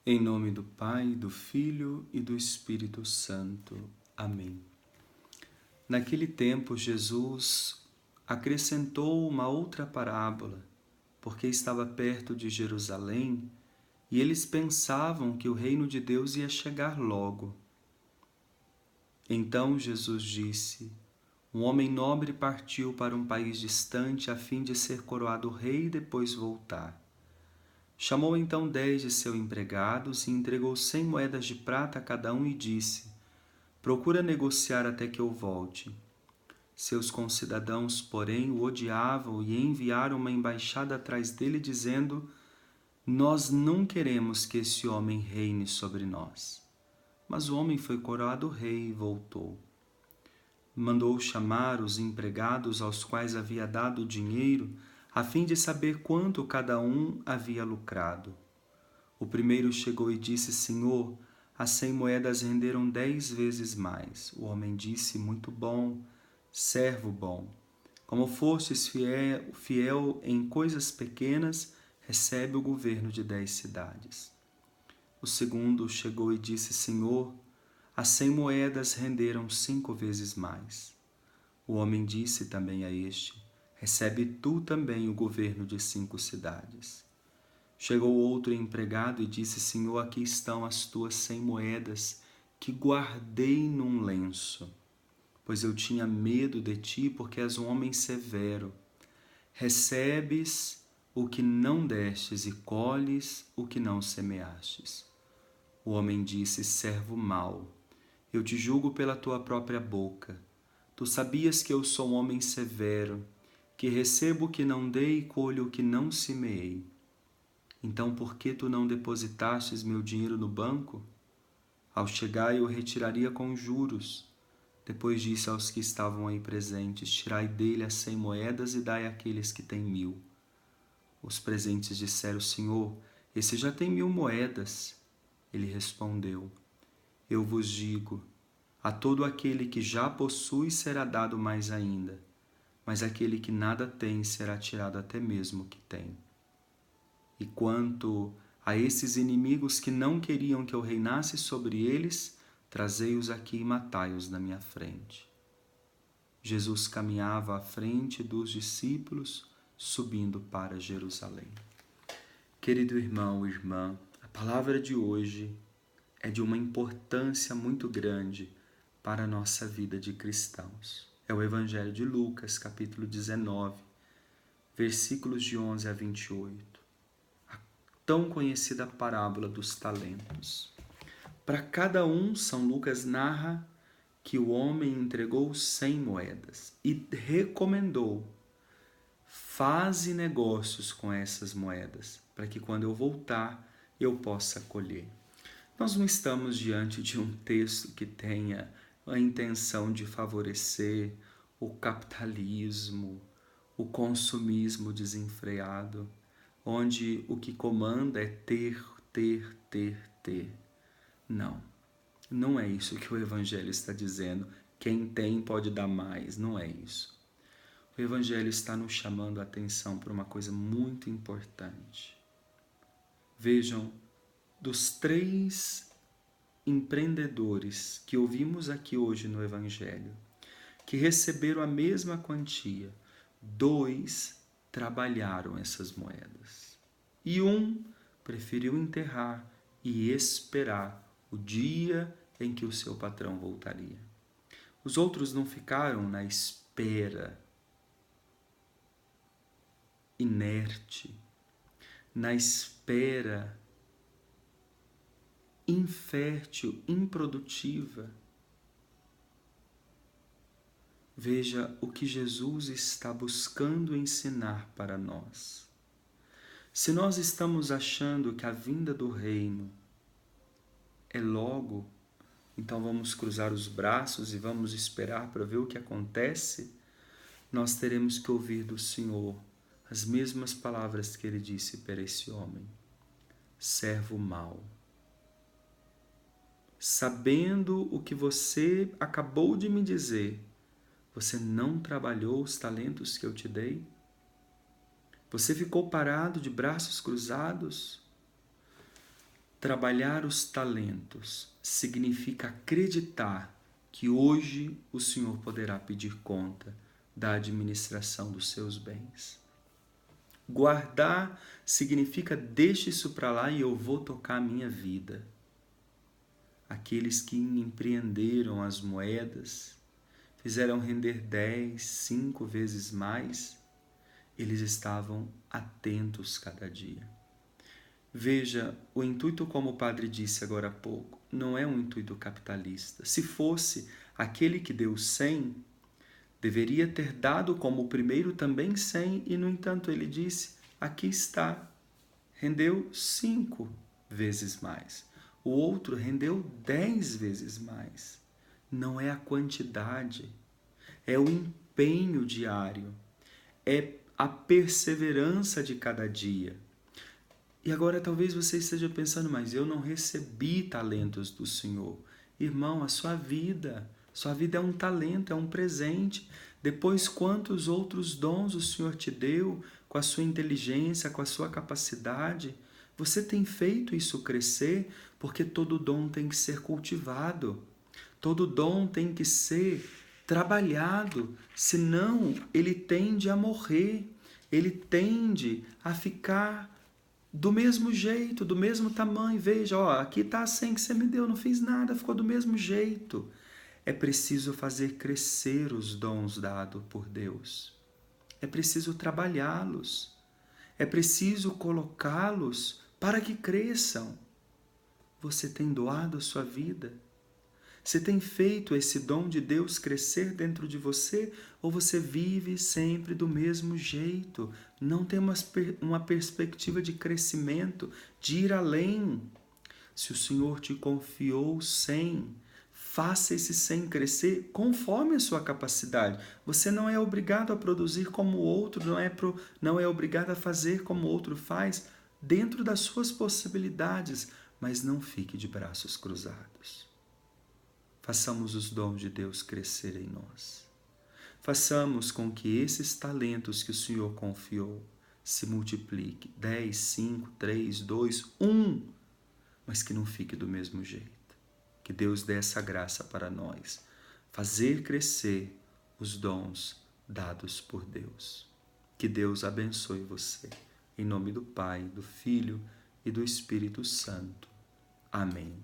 Em nome do Pai, do Filho e do Espírito Santo. Amém. Naquele tempo, Jesus acrescentou uma outra parábola, porque estava perto de Jerusalém e eles pensavam que o reino de Deus ia chegar logo. Então Jesus disse: um homem nobre partiu para um país distante a fim de ser coroado rei e depois voltar. Chamou então 10 de seus empregados e entregou 100 moedas de prata a cada um e disse: procura negociar até que eu volte. Seus concidadãos, porém, o odiavam e enviaram uma embaixada atrás dele, dizendo: nós não queremos que esse homem reine sobre nós. Mas o homem foi coroado rei e voltou. Mandou chamar os empregados aos quais havia dado o dinheiro, a fim de saber quanto cada um havia lucrado. O primeiro chegou e disse: Senhor, as 100 moedas renderam 10 vezes mais. O homem disse: muito bom, servo bom. Como fostes fiel em coisas pequenas, recebe o governo de 10 cidades. O segundo chegou e disse: Senhor, as 100 moedas renderam 5 vezes mais. O homem disse também a este: recebe tu também o governo de 5 cidades. Chegou outro empregado e disse: Senhor, aqui estão as tuas 100 moedas que guardei num lenço, pois eu tinha medo de ti, porque és um homem severo. Recebes o que não destes e colhes o que não semeastes. O homem disse: servo mau, eu te julgo pela tua própria boca. Tu sabias que eu sou um homem severo, que recebo o que não dei e colho o que não semeei. Então por que tu não depositastes meu dinheiro no banco? Ao chegar eu retiraria com juros. Depois disse aos que estavam aí presentes: tirai dele as 100 moedas e dai àqueles que têm 1000. Os presentes disseram: Senhor, esse já tem 1000 moedas. Ele respondeu: eu vos digo, a todo aquele que já possui será dado mais ainda, mas aquele que nada tem será tirado até mesmo o que tem. E quanto a esses inimigos que não queriam que eu reinasse sobre eles, trazei-os aqui e matai-os na minha frente. Jesus caminhava à frente dos discípulos, subindo para Jerusalém. Querido irmão e irmã, a palavra de hoje é de uma importância muito grande para a nossa vida de cristãos. É o Evangelho de Lucas, capítulo 19, versículos de 11 a 28. A tão conhecida parábola dos talentos. Para cada um, São Lucas narra que o homem entregou 100 moedas e recomendou: faze negócios com essas moedas, para que quando eu voltar eu possa colher. Nós não estamos diante de um texto que tenha a intenção de favorecer o capitalismo, o consumismo desenfreado, onde o que comanda é ter, ter, ter, ter. Não, não é isso que o Evangelho está dizendo. Quem tem pode dar mais, não é isso. O Evangelho está nos chamando a atenção para uma coisa muito importante. Vejam, dos 3 empreendedores que ouvimos aqui hoje no Evangelho, que receberam a mesma quantia, 2 trabalharam essas moedas. E um preferiu enterrar e esperar o dia em que o seu patrão voltaria. Os outros não ficaram na espera, inerte, na espera infértil, improdutiva. Veja o que Jesus está buscando ensinar para nós. Se nós estamos achando que a vinda do reino é logo, então vamos cruzar os braços e vamos esperar para ver o que acontece, nós teremos que ouvir do Senhor as mesmas palavras que ele disse para esse homem: servo mau. Sabendo o que você acabou de me dizer, você não trabalhou os talentos que eu te dei? Você ficou parado de braços cruzados? Trabalhar os talentos significa acreditar que hoje o Senhor poderá pedir conta da administração dos seus bens. Guardar significa deixa isso para lá e eu vou tocar a minha vida. Aqueles que empreenderam as moedas, fizeram render 10, 5 vezes mais, eles estavam atentos cada dia. Veja, o intuito, como o padre disse agora há pouco, não é um intuito capitalista. Se fosse, aquele que deu 100, deveria ter dado como o primeiro também 100, e no entanto ele disse, aqui está, rendeu 5 vezes mais. O outro rendeu 10 vezes mais. Não é a quantidade, é o empenho diário, é a perseverança de cada dia. E agora talvez você esteja pensando, mas eu não recebi talentos do Senhor. Irmão, a sua vida é um talento, é um presente. Depois, quantos outros dons o Senhor te deu com a sua inteligência, com a sua capacidade? Você tem feito isso crescer, porque todo dom tem que ser cultivado. Todo dom tem que ser trabalhado, senão ele tende a morrer, ele tende a ficar do mesmo jeito, do mesmo tamanho. Veja, ó, aqui está a 100 que você me deu, não fiz nada, ficou do mesmo jeito. É preciso fazer crescer os dons dados por Deus. É preciso trabalhá-los. É preciso colocá-los para que cresçam. Você tem doado a sua vida? Você tem feito esse dom de Deus crescer dentro de você, ou você vive sempre do mesmo jeito? Não tem uma perspectiva de crescimento, de ir além. Se o Senhor te confiou 100, faça esse 100 crescer conforme a sua capacidade. Você não é obrigado a produzir como o outro, não é obrigado a fazer como o outro faz, dentro das suas possibilidades, mas não fique de braços cruzados. Façamos os dons de Deus crescer em nós. Façamos com que esses talentos que o Senhor confiou se multipliquem. 10, 5, 3, 2, 1. Mas que não fique do mesmo jeito. Que Deus dê essa graça para nós. Fazer crescer os dons dados por Deus. Que Deus abençoe você. Em nome do Pai, do Filho e do Espírito Santo. Amém.